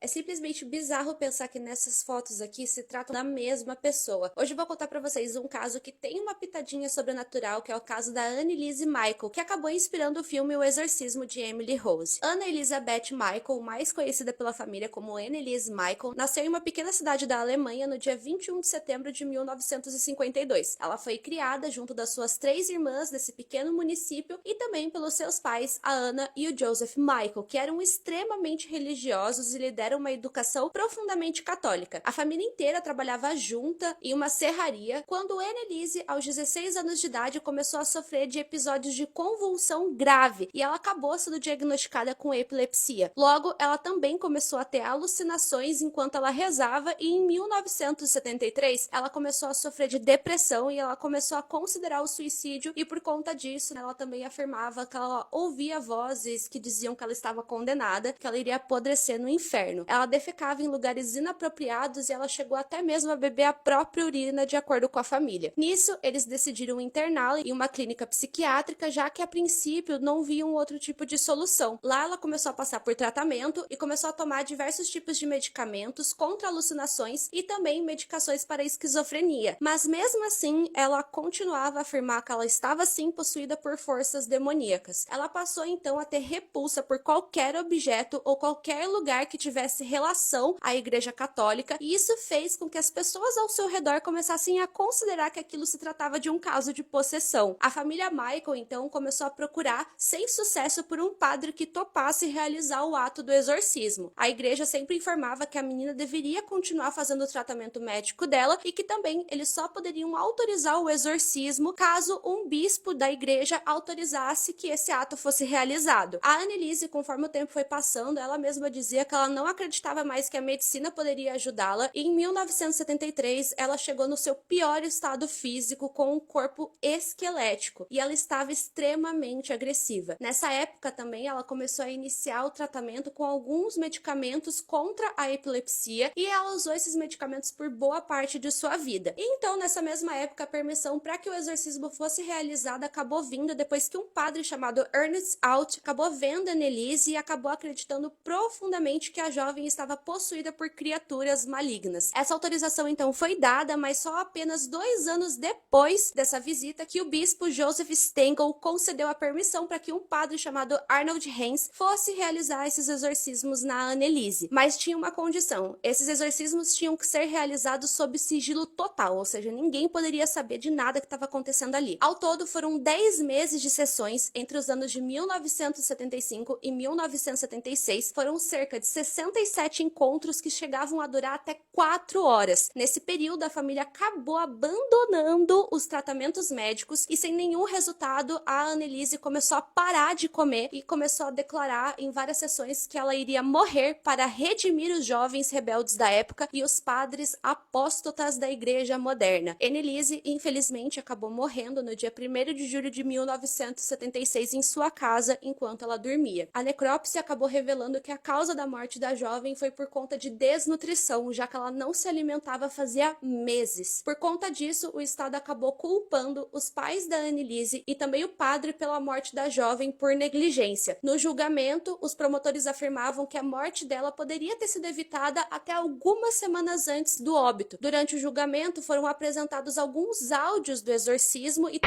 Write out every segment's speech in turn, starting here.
É simplesmente bizarro pensar que nessas fotos aqui se tratam da mesma pessoa. Hoje eu vou contar pra vocês um caso que tem uma pitadinha sobrenatural, que é o caso da Anneliese Michael, que acabou inspirando o filme O Exorcismo de Emily Rose. Anna Elizabeth Michael, mais conhecida pela família como Anneliese Michael, nasceu em uma pequena cidade da Alemanha no dia 21 de setembro de 1952. Ela foi criada junto das suas 3 irmãs desse pequeno município e também pelos seus pais, a Anna e o Joseph Michael, que eram extremamente religiosos e lhe deram uma educação profundamente católica. A família inteira trabalhava junta em uma serraria quando Anneliese, aos 16 anos de idade, começou a sofrer de episódios de convulsão grave e ela acabou sendo diagnosticada com epilepsia. Logo, ela também começou a ter alucinações enquanto ela rezava e em 1973 ela começou a sofrer de depressão e ela começou a considerar o suicídio e por conta disso ela também afirmava que ela ouvia vozes que diziam que ela estava condenada, que ela iria apodrecer no inferno. Ela defecava em lugares inapropriados e ela chegou até mesmo a beber a própria urina, de acordo com a família. Nisso, eles decidiram interná-la em uma clínica psiquiátrica, já que a princípio não viam outro tipo de solução. Lá ela começou a passar por tratamento e começou a tomar diversos tipos de medicamentos contra alucinações e também medicações para esquizofrenia. Mas mesmo assim, ela continuava a afirmar que ela estava sim possuída por forças demoníacas. Ela passou então a ter repulsa por qualquer objeto ou qualquer lugar que tivesse relação à Igreja Católica, e isso fez com que as pessoas ao seu redor começassem a considerar que aquilo se tratava de um caso de possessão. A família Michael então começou a procurar, sem sucesso, por um padre que topasse realizar o ato do exorcismo. A igreja sempre informava que a menina deveria continuar fazendo o tratamento médico dela e que também eles só poderiam autorizar o exorcismo caso um bispo da igreja autorizasse que esse ato fosse realizado. A Anneliese, conforme o tempo foi passando, ela mesma dizia que ela não acreditava mais que a medicina poderia ajudá-la e em 1973 ela chegou no seu pior estado físico, com um corpo esquelético, e ela estava extremamente agressiva. Nessa época também ela começou a iniciar o tratamento com alguns medicamentos contra a epilepsia e ela usou esses medicamentos por boa parte de sua vida. E então, nessa mesma época, a permissão para que o exorcismo fosse realizado acabou vindo depois que um padre chamado Ernest Out acabou vendo Anneliese e acabou acreditando profundamente que a jovem estava possuída por criaturas malignas. Essa autorização então foi dada, mas só apenas 2 anos depois dessa visita que o bispo Joseph Stengel concedeu a permissão para que um padre chamado Arnold Hens fosse realizar esses exorcismos na Anneliese. Mas tinha uma condição: esses exorcismos tinham que ser realizados sob sigilo total, ou seja, ninguém poderia saber de nada que estava acontecendo ali. Ao todo, foram 10 meses de sessões entre os anos de 1975 e 1976. Foram cerca de 67 encontros que chegavam a durar até 4 horas. Nesse período, a família acabou abandonando os tratamentos médicos e, sem nenhum resultado, a Anneliese começou a parar de comer e começou a declarar em várias sessões que ela iria morrer para redimir os jovens rebeldes da época e os padres apóstatas da igreja moderna. Anneliese, infelizmente, acabou morrendo no dia 1º de julho de 1976 em sua casa enquanto ela dormia. A necrópsia acabou revelando que a causa da morte da jovem foi por conta de desnutrição, já que ela não se alimentava fazia meses. Por conta disso, o Estado acabou culpando os pais da Anneliese e também o padre pela morte da jovem por negligência. No julgamento, os promotores afirmavam que a morte dela poderia ter sido evitada até algumas semanas antes do óbito. Durante o julgamento, foram apresentados alguns áudios do exorcismo e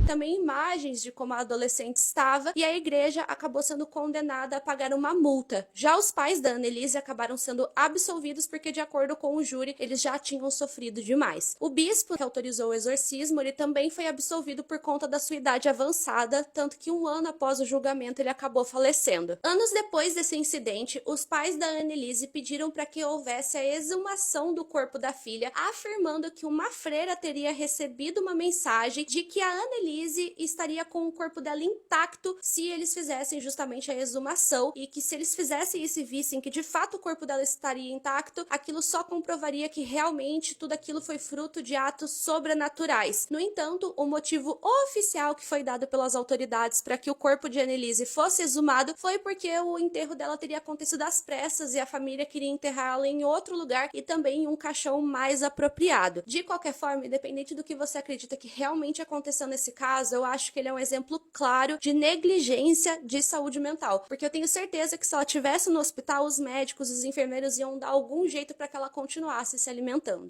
também imagens de como a adolescente estava, e a igreja acabou sendo condenada a pagar uma multa. Já os pais da Anneliese acabaram sendo absolvidos porque, de acordo com o júri, eles já tinham sofrido demais. O bispo que autorizou o exorcismo, ele também foi absolvido por conta da sua idade avançada, tanto que 1 ano após o julgamento ele acabou falecendo. Anos depois desse incidente, os pais da Anneliese pediram para que houvesse a exumação do corpo da filha, afirmando que uma freira teria recebido uma mensagem de que a Anneliese Annelise estaria com o corpo dela intacto se eles fizessem justamente a exumação, e que se eles fizessem isso e vissem que de fato o corpo dela estaria intacto, aquilo só comprovaria que realmente tudo aquilo foi fruto de atos sobrenaturais. No entanto, o motivo oficial que foi dado pelas autoridades para que o corpo de Annelise fosse exumado foi porque o enterro dela teria acontecido às pressas e a família queria enterrá-la em outro lugar e também em um caixão mais apropriado. De qualquer forma, independente do que você acredita que realmente aconteceu nesse caso, eu acho que ele é um exemplo claro de negligência de saúde mental, porque eu tenho certeza que se ela estivesse no hospital, os médicos, os enfermeiros iam dar algum jeito para que ela continuasse se alimentando.